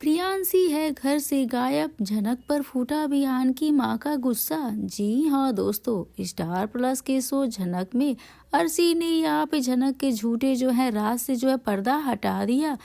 प्रियांशी है घर से गायब, झनक पर फूटा बिहान की मां का गुस्सा। जी हाँ दोस्तों, स्टार प्लस के शो झनक में अर्शी ने यहाँ पे झनक के झूठे जो है राज से जो है पर्दा हटा दिया।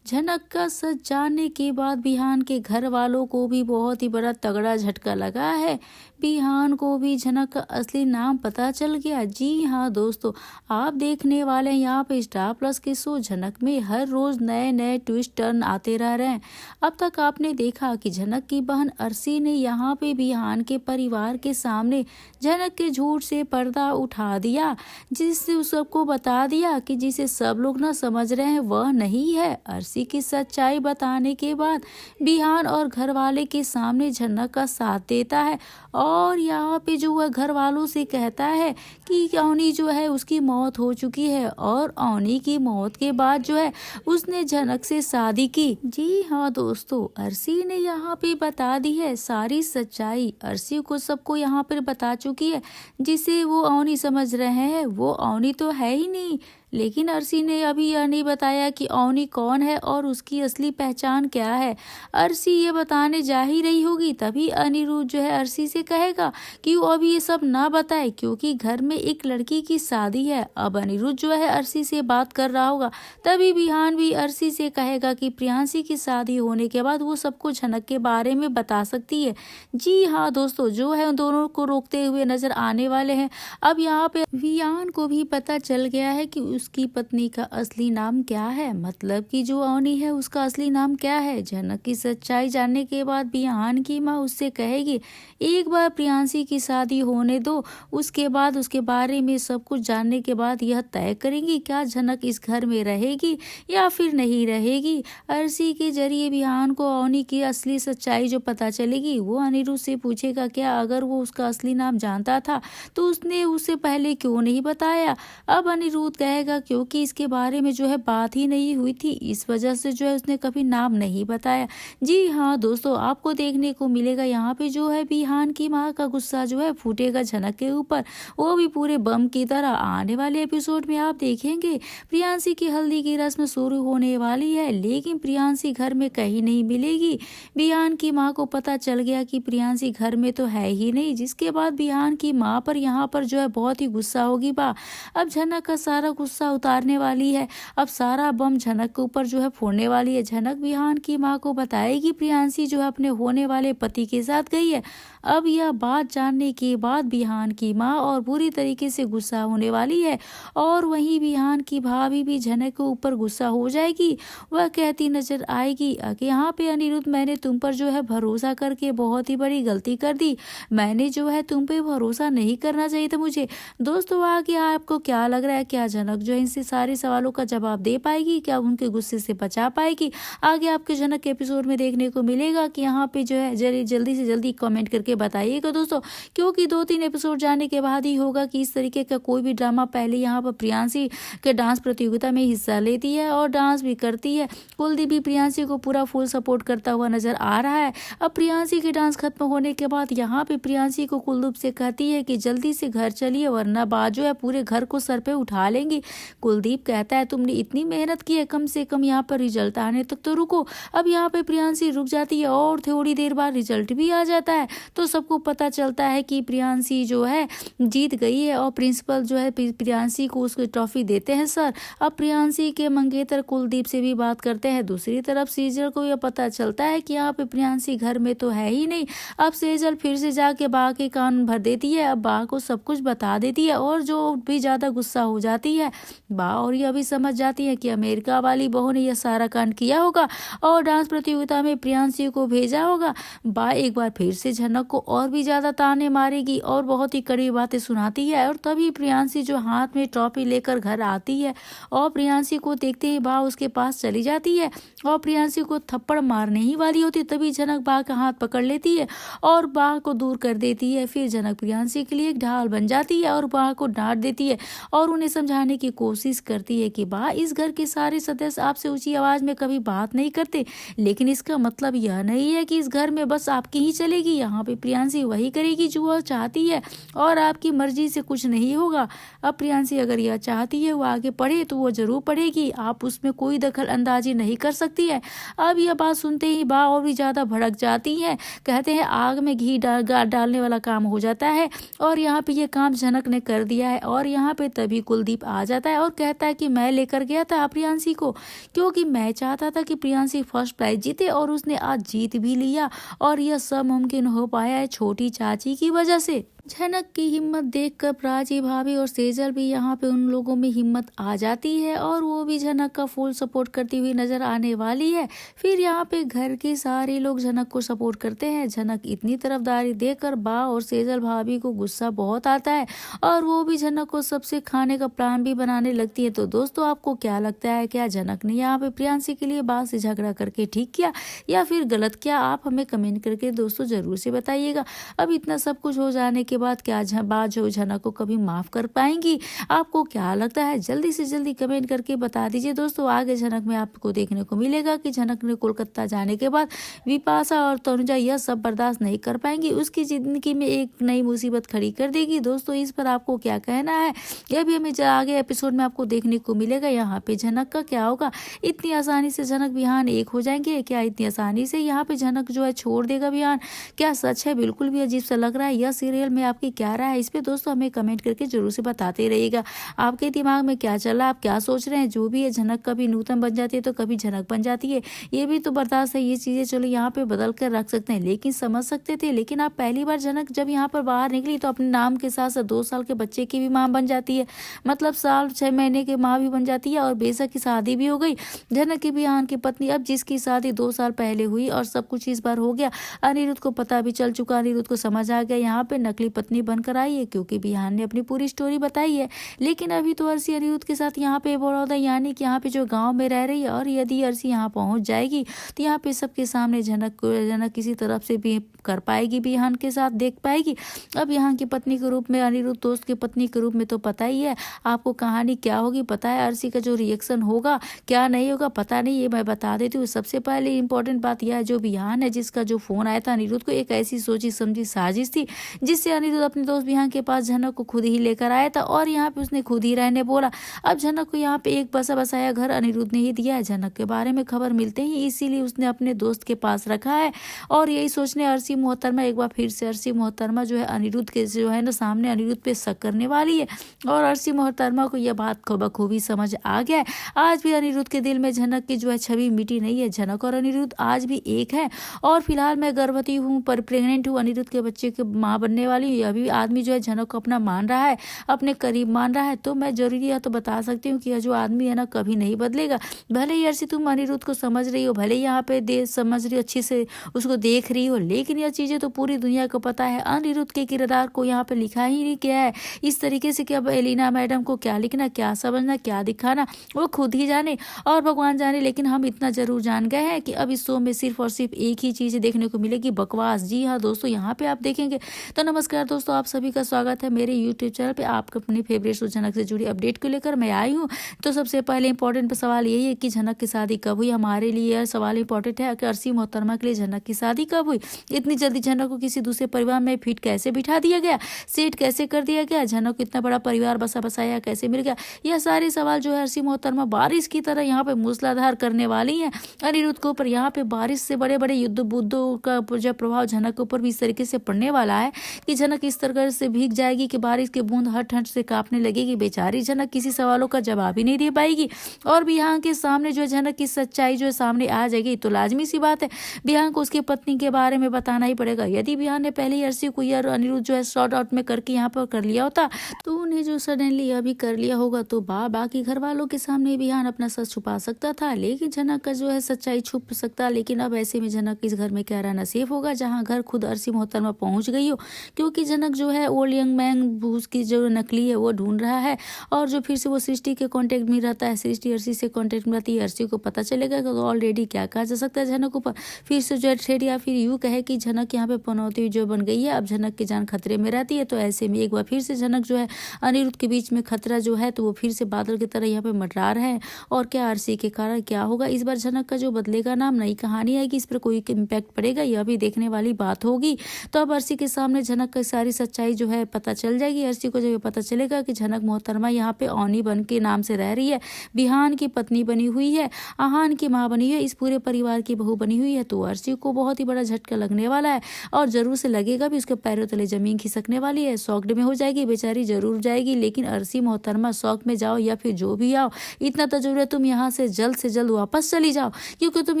झनक का सच जानने के बाद बिहान के घर वालों को भी बहुत ही बड़ा तगड़ा झटका लगा है। बिहान को भी झनक का असली नाम पता चल गया। जी हाँ दोस्तों, आप देखने वाले हैं यहाँ पे स्टार प्लस के शो झनक में हर रोज नए नए ट्विस्ट टर्न आते रह रहे हैं। अब तक आपने देखा कि झनक की बहन अर्शी ने यहाँ पे बिहान के परिवार के सामने झनक के झूठ से पर्दा उठा दिया, जिससे उस सबको बता दिया कि जिसे सब लोग ना समझ रहे हैं वह नहीं है। अर्शी की सच्चाई बताने के बाद बिहान और घर वाले के सामने झनक का साथ देता है और यहाँ पे जो वह घर वालों से कहता है कि अवनी जो है उसकी मौत हो चुकी है और अवनी की मौत के बाद जो है उसने झनक से शादी की। जी हाँ दोस्तों, अर्शी ने यहाँ पे बता दी है सारी सच्चाई। अर्शी को सबको यहाँ पर बता चुकी है, जिसे वो अवनी समझ रहे हैं वो अवनी तो है ही नहीं। लेकिन अर्शी ने अभी यह नहीं बताया कि अवनी कौन है और उसकी असली पहचान क्या है। अर्शी ये बताने जा ही रही होगी, तभी अनिरुद्ध जो है अर्शी से कहेगा कि वो अभी ये सब ना बताए क्योंकि घर में एक लड़की की शादी है। अब अनिरुद्ध जो है अर्शी से बात कर रहा होगा, तभी बिहान भी अर्शी से कहेगा कि प्रियांशी की शादी होने के बाद वो सबको झनक के बारे में बता सकती है। जी हाँ दोस्तों, जो है उन दोनों को रोकते हुए नजर आने वाले हैं। अब यहाँ पे बिहान को भी पता चल गया है कि उसकी पत्नी का असली नाम क्या है, मतलब कि जो अवनी है उसका असली नाम क्या है। झनक की सच्चाई जानने के बाद बिहान की माँ उससे कहेगी एक बार प्रियांशी की शादी होने दो, उसके बाद उसके बारे में सब कुछ जानने के बाद यह तय करेंगी क्या झनक इस घर में रहेगी या फिर नहीं रहेगी। अर्शी के जरिए बिहान को अवनी की असली सच्चाई जो पता चलेगी, वो अनिरुद्ध से पूछेगा क्या अगर वो उसका असली नाम जानता था तो उसने उसे पहले क्यों नहीं बताया। अब अनिरुद्ध कहेगा क्योंकि इसके बारे में जो है बात ही नहीं हुई थी, इस वजह से जो है उसने कभी नाम नहीं बताया। जी हाँ दोस्तों, आपको देखने को मिलेगा यहाँ पे जो है बिहान की माँ का गुस्सा जो है फूटेगा झनक के ऊपर, वो भी पूरे बम की तरह। आने वाले एपिसोड में आप देखेंगे प्रियांशी की हल्दी की रस्म शुरू होने वाली है, लेकिन प्रियांशी घर में कहीं नहीं मिलेगी। बिहान की माँ को पता चल गया कि प्रियांशी घर में तो है ही नहीं, जिसके बाद बिहान की माँ पर यहाँ पर जो है बहुत ही गुस्सा होगी। अब झनक का सारा गुस्सा उतारने वाली है, अब सारा बम झनक के ऊपर जो है फोड़ने वाली है। झनक बिहान की माँ को बताएगी प्रियांशी जो है अपने होने वाले पति के साथ गई है। अब यह बात जानने के बाद बिहान की माँ और बुरी तरीके से गुस्सा होने वाली है और वहीं बिहान की भाभी भी झनक के ऊपर गुस्सा हो जाएगी। वह कहती नजर आएगी कि यहाँ पे अनिरुद्ध, मैंने तुम पर जो है भरोसा करके बहुत ही बड़ी गलती कर दी, मैंने जो है तुम पे भरोसा नहीं करना चाहिए था मुझे। दोस्तों आगे आपको क्या लग रहा है, क्या झनक जो है इनसे सारे सवालों का जवाब दे पाएगी, क्या उनके गुस्से से बचा पाएगी? आगे आपके झनक के एपिसोड में देखने को मिलेगा कि यहाँ पे जो है जल्दी से जल्दी कमेंट करके बताइएगा दोस्तों, क्योंकि 2-3 एपिसोड जाने के बाद ही होगा कि इस तरीके का कोई भी ड्रामा। पहले यहाँ पर प्रियांशी के डांस प्रतियोगिता में हिस्सा लेती है और डांस भी करती है, कुलदीप भी प्रियांशी को पूरा फुल सपोर्ट करता हुआ नजर आ रहा है। अब प्रियांशी के डांस खत्म होने के बाद यहाँ पे प्रियांशी को कुलदीप से कहती है कि जल्दी से घर चलिए वरना बात जो है पूरे घर को सर पे उठा लेंगी। कुलदीप कहता है तुमने इतनी मेहनत की है, कम से कम यहाँ पर रिजल्ट आने तक तो रुको। अब यहाँ पे प्रियांशी रुक जाती है और थोड़ी देर बाद रिजल्ट भी आ जाता है, तो सबको पता चलता है कि प्रियांशी जो है जीत गई है और प्रिंसिपल जो है प्रियांशी को उसकी ट्रॉफी देते हैं सर। अब प्रियांशी के मंगेतर कुलदीप से भी बात करते हैं। दूसरी तरफ सेजल को यह पता चलता है कि यहाँ पे प्रियांशी घर में तो है ही नहीं। अब सेजल फिर से जाके बा के कान भर देती है, अब बा को सब कुछ बता देती है और जो भी ज्यादा गुस्सा हो जाती है बा, और यह भी समझ जाती है कि अमेरिका वाली बहू ने यह सारा कांड किया होगा और डांस प्रतियोगिता में प्रियांशी को भेजा होगा। बा एक बार फिर से झनक को और भी ज्यादा ताने मारेगी और बहुत ही कड़ी बातें सुनाती है और तभी प्रियांशी जो हाथ में ट्रॉफी लेकर घर आती है और प्रियांशी को देखते ही बा उसके पास चली जाती है और प्रियांशी को थप्पड़ मारने ही वाली होती, तभी झनक बा का हाथ पकड़ लेती है और बा को दूर कर देती है। फिर झनक प्रियांशी के लिए एक ढाल बन जाती है और बा को डांट देती है और उन्हें समझाने की कोशिश करती है कि बा इस घर के सारे सदस्य आपसे ऊंची आवाज में कभी बात नहीं करते, लेकिन इसका मतलब यह नहीं है कि इस घर में बस आपकी ही चलेगी। यहाँ पे प्रियांशी वही करेगी जो वह चाहती है और आपकी मर्जी से कुछ नहीं होगा। अब प्रियांशी अगर यह चाहती है वो आगे पढ़े तो वो जरूर पढ़ेगी, आप उसमें कोई दखल अंदाजी नहीं कर सकती है। अब यह बात सुनते ही बा और भी ज्यादा भड़क जाती है। कहते हैं आग में घी डालने वाला काम हो जाता है और यहाँ पे ये काम झनक ने कर दिया है। और यहाँ पे तभी कुलदीप आ जाता है और कहता है कि मैं लेकर गया था प्रियांशी को, क्योंकि मैं चाहता था कि प्रियांशी फर्स्ट प्राइज जीते और उसने आज जीत भी लिया और यह सब मुमकिन हो पाया है छोटी चाची की वजह से। झनक की हिम्मत देखकर प्राची भाभी और सेजल भी यहाँ पे उन लोगों में हिम्मत आ जाती है और वो भी झनक का फुल सपोर्ट करती हुई नजर आने वाली है। फिर यहाँ पे घर के सारे लोग झनक को सपोर्ट करते हैं। झनक इतनी तरफदारी देकर बा और सेजल भाभी को गुस्सा बहुत आता है और वो भी झनक को सबसे खाने का प्लान भी बनाने लगती है। तो दोस्तों आपको क्या लगता है, क्या झनक ने यहाँ पे प्रियांशी के लिए बा से झगड़ा करके ठीक किया या फिर गलत किया? आप हमें कमेंट करके दोस्तों जरूर से बताइएगा। अब इतना सब कुछ हो जाने के बाद क्या बा जो झनक को कभी माफ कर पाएंगी? आपको क्या लगता है? जल्दी से जल्दी कमेंट करके बता दीजिए दोस्तों। आगे झनक में आपको देखने को मिलेगा कि झनक ने कोलकाता जाने के बाद विपाशा और तनुजा यह सब बर्दाश्त नहीं कर पाएंगी, उसकी जिंदगी में एक नई मुसीबत खड़ी कर देगी। दोस्तों इस पर आपको क्या कहना है, यह भी हमें आगे एपिसोड में आपको देखने को मिलेगा। यहाँ पे झनक का क्या होगा? इतनी आसानी से झनक बिहान एक हो जाएंगे क्या? इतनी आसानी से यहाँ पे झनक जो है छोड़ देगा बिहान? क्या सच है? बिल्कुल भी अजीब सा लग रहा है। यह सीरियल में आपकी क्या राय है इस पे दोस्तों हमें कमेंट करके जरूर से बताते रहिएगा। आपके दिमाग में क्या चल रहा है, आप क्या सोच रहे हैं? जो भी है झनक कभी नूतन बन जाती है तो कभी झनक बन जाती है, ये भी तो बर्दाश्त है। ये चीजें चलो यहाँ पे बदल कर रख सकते हैं, लेकिन समझ सकते थे। लेकिन आप पहली बार झनक जब यहाँ पर बाहर निकली तो अपने नाम के साथ साथ 2 साल के बच्चे की भी माँ बन जाती है, मतलब साल 6 महीने की माँ भी बन जाती है और बेशक की शादी भी हो गई। झनक की बिहान की पत्नी अब जिसकी शादी 2 साल पहले हुई और सब कुछ इस बार हो गया, अनिरुद्ध को पता भी चल चुका। अनिरुद्ध को समझ आ गया यहाँ पे नकली पत्नी बनकर आई है, क्योंकि बिहान ने अपनी पूरी स्टोरी बताई है। लेकिन अभी तो अर्शी अनिरुद्ध के साथ यहाँ पे बड़ौदा यानी कि यहाँ पे जो गांव में रह रही है, और यदि अर्शी यहाँ पहुंच जाएगी तो यहाँ पे सबके सामने झनक किसी तरफ से भी कर पाएगी, बिहान के साथ देख पाएगी। अब यहाँ की पत्नी के रूप में, अनिरुद्ध दोस्त की पत्नी के रूप में तो पता ही है आपको कहानी क्या होगी, पता है अर्शी का जो रिएक्शन होगा क्या नहीं होगा पता नहीं, ये मैं बता देती हूँ। सबसे पहले इंपॉर्टेंट बात यह है, जो बिहान है जिसका जो फोन आया था अनिरुद्ध को, एक ऐसी सोची समझी साजिश थी जिससे अनिरुद्ध अपने दोस्त बिहान के पास झनक को खुद ही लेकर आया था और यहाँ पे उसने खुद ही रहने बोला। अब झनक को यहाँ पे एक बसा बसाया घर अनिरुद्ध ने ही दिया है। झनक के बारे में खबर मिलते ही इसीलिए उसने अपने दोस्त के पास रखा है और यही सोचने अर्शी मोहतरमा एक बार फिर से अर्शी मोहतरमा जो है अनिरुद्ध के जो है ना सामने अनिरुद्ध पे शक करने वाली है और अर्शी मोहतरमा को यह बात बखूबी समझ आ गया है। आज भी अनिरुद्ध के दिल में झनक की जो है छवि मिटी नहीं है। झनक और अनिरुद्ध आज भी एक है और फिलहाल मैं गर्भवती हूँ, पर प्रेग्नेंट हूँ, अनिरुद्ध के बच्चे की माँ बनने वाली हूँ। यह भी आदमी जो है झनक को अपना मान रहा है, अपने करीब मान रहा है। तो मैं जरूरी है तो बता सकती हूँ कि यह जो आदमी है ना कभी नहीं बदलेगा। भले ही अर्शी तुम अनिरुद्ध को समझ रही हो, भले ही यहाँ पे समझ रही हो, अच्छे से उसको देख रही हो, लेकिन यह चीजें तो पूरी दुनिया को पता है। अनिरुद्ध के किरदार को यहाँ पे लिखा ही नहीं किया है इस तरीके से कि अब एलिना मैडम को क्या लिखना, क्या समझना, क्या दिखाना वो खुद ही जाने और भगवान जाने। लेकिन हम इतना जरूर जान गए हैं कि अब इस शो में सिर्फ और सिर्फ एक ही चीज देखने को मिलेगी, बकवास। जी हाँ दोस्तों, यहाँ पे आप देखेंगे। तो नमस्कार दोस्तों, आप सभी का स्वागत है मेरे यूट्यूब चैनल पे। आपको अपनी फेवरेट शो झनक से जुड़ी अपडेट को लेकर मैं आई हूँ। तो सबसे पहले इंपॉर्टेंट सवाल यही है कि झनक की शादी कब हुई। हमारे लिए यह सवाल इंपॉर्टेंट है कि अर्शी मोहतरमा के लिए झनक की शादी कब हुई। इतनी जल्दी झनक को किसी दूसरे परिवार में फिट कैसे बिठा दिया गया, सेट कैसे कर दिया गया, झनक को इतना बड़ा परिवार बसा बसाया कैसे मिल गया। यह सारे सवाल जो है अर्शी मोहतरमा बारिश की तरह यहाँ पे मूसलाधार करने वाली है अनिरुद्ध के ऊपर। यहाँ पे बारिश से बड़े बड़े युद्ध बुद्धों का जो प्रभाव झनक के ऊपर भी इस तरीके से पड़ने वाला है कि झनक इस तरह से भीग जाएगी कि बारिश के बूंद हट हट से कांपने लगेगी। बेचारी झनक किसी सवालों का जवाब ही नहीं दे पाएगी और बिहान के सामने जो झनक की सच्चाई जो है सामने आ जाएगी। तो लाजमी सी बात है बिहान को उसकी पत्नी के बारे में बताना ही पड़ेगा। यदि बिहान ने पहले ही अर्शी को यार अनिरुद्ध जो है शॉर्ट आउट में करके यहाँ पर कर लिया होता तो उन्हें जो सडनली अभी कर लिया होगा तो बाकी घर वालों के सामने बिहान अपना सच छुपा सकता था, लेकिन झनक का जो है सच्चाई छुप सकता। लेकिन अब ऐसे में झनक इस घर में क्या रहना सेफ होगा जहाँ घर खुद अर्शी मोहतरमा पहुंच गई हो, क्योंकि क्योंकि जनक जो है ओल्ड यंग मैन भूस की जो नकली है वो ढूंढ रहा है और जो फिर से वो सृष्टि के कांटेक्ट में रहता है। सृष्टि अर्शी से कांटेक्ट में रहती है। अर्शी को पता चलेगा कि ऑलरेडी क्या कहा जा सकता है झनक ऊपर फिर से जो थ्रेड या फिर यूं कहे कि झनक यहाँ पे पनौती जो बन गई है, अब झनक की जान खतरे में रहती है। तो ऐसे में एक बार फिर से झनक जो है अनिरुद्ध के बीच में खतरा जो है तो वो फिर से बादल की तरह यहाँ पे मंडरा रहे हैं। और क्या अर्शी के कारण क्या होगा, इस बार झनक का जो बदलेगा नाम, नई कहानी आएगी, इस पर कोई इम्पैक्ट पड़ेगा, यह भी देखने वाली बात होगी। तो अब अर्शी के सामने झनक की सारी सच्चाई जो है पता चल जाएगी। अर्शी को जब ये पता चलेगा कि झनक मोहतरमा यहाँ पे औनी बन के नाम से रह रही है, बिहान की पत्नी बनी हुई है, आहान की माँ बनी हुई है, इस पूरे परिवार की बहू बनी हुई है, तो अर्शी को बहुत ही बड़ा झटका लगने वाला है और जरूर से लगेगा भी उसके पैरों तले जमीन खिसकने वाली है। शॉक्ड में हो जाएगी बेचारी, जरूर जाएगी। लेकिन अर्शी मोहतरमा शौक में जाओ या फिर जो भी आओ, इतना तो जरूर है तुम यहाँ से जल्द वापस चली जाओ, क्योंकि तुम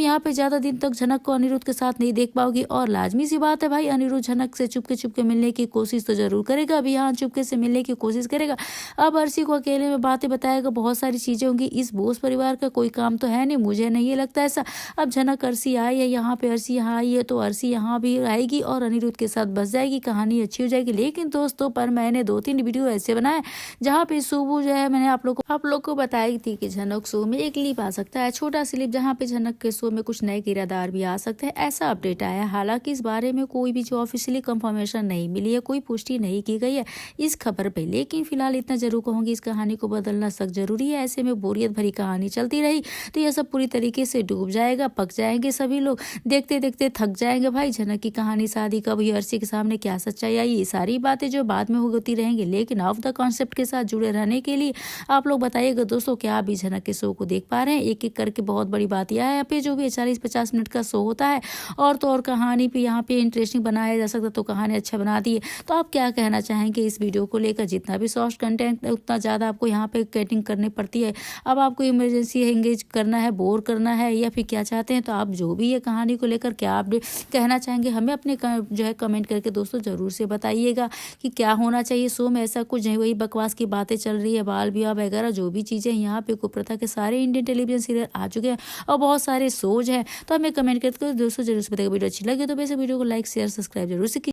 यहाँ पे ज्यादा दिन तक झनक को अनिरुद्ध के साथ नहीं देख पाओगी। और लाजमी सी बात है भाई, अनिरुद्ध झनक से चुपके मिलने की कोशिश तो जरूर करेगा, अभी यहाँ चुपके से मिलने की कोशिश करेगा। अब अर्शी को अकेले में बातें बताएगा, बहुत सारी चीजें होंगी। इस बोस परिवार का कोई काम तो है नहीं, मुझे नहीं लगता ऐसा। अब झनक अर्शी आई है यहाँ पे, अर्शी यहाँ आई है तो अर्शी यहाँ भी आएगी और अनिरुद्ध के साथ बस जाएगी, कहानी अच्छी हो जाएगी। लेकिन दोस्तों पर मैंने 2-3 वीडियो ऐसे बनाए जहाँ पे सुबह जो है मैंने आप लोग को बताई थी कि झनक शो में एक क्लिप आ सकता है, छोटा स्लिप, जहाँ पे झनक के शो में कुछ नए किरदार भी आ सकते हैं, ऐसा अपडेट आया। हालांकि इस बारे में कोई भी जो ऑफिशियली कंफर्मेशन नहीं मिली है, कोई पुष्टि नहीं की गई है इस खबर पे। लेकिन फिलहाल इतना जरूर कहूंगी, इस कहानी को बदलना सख्त जरूरी है। ऐसे में बोरियत भरी कहानी चलती रही तो यह सब पूरी तरीके से डूब जाएगा, पक जाएंगे सभी लोग, देखते देखते थक जाएंगे भाई। झनक की कहानी, शादी कब हुई, अर्शी के सामने क्या सच्चाई आई, ये सारी बातें जो बाद में होती रहेंगी। लेकिन ऑफ द कॉन्सेप्ट के साथ जुड़े रहने के लिए आप लोग बताइएगा दोस्तों, क्या आप भी झनक के शो को देख पा रहे हैं। एक एक करके बहुत बड़ी बात यह है, यहाँ पे जो भी 40-50 मिनट का शो होता है और तो और कहानी पे यहाँ पे इंटरेस्टिंग बनाया जा सकता, तो कहानी अच्छा बना दी है। तो आप क्या कहना चाहेंगे इस वीडियो को लेकर? जितना भी शॉर्ट कंटेंट उतना ज़्यादा आपको यहाँ पे कटिंग करनी पड़ती है। अब आपको इमरजेंसी एंगेज करना है, बोर करना है, या फिर क्या चाहते हैं? तो आप जो भी ये कहानी को लेकर क्या आप कहना चाहेंगे, हमें अपने जो है कमेंट करके दोस्तों जरूर से बताइएगा कि क्या होना चाहिए शो में। ऐसा कुछ नहीं, वही बकवास की बातें चल रही है, बाल विवाह वगैरह जो भी चीज़ें यहाँ पे कुप्रथा के सारे इंडियन टेलीविजन सीरियल आ चुके हैं और बहुत सारे शोज हैं। तो हमें कमेंट करके दोस्तों जरूर से बताइएगा। वीडियो अच्छी लगी तो वैसे वीडियो को लाइक शेयर सब्सक्राइब जरूर से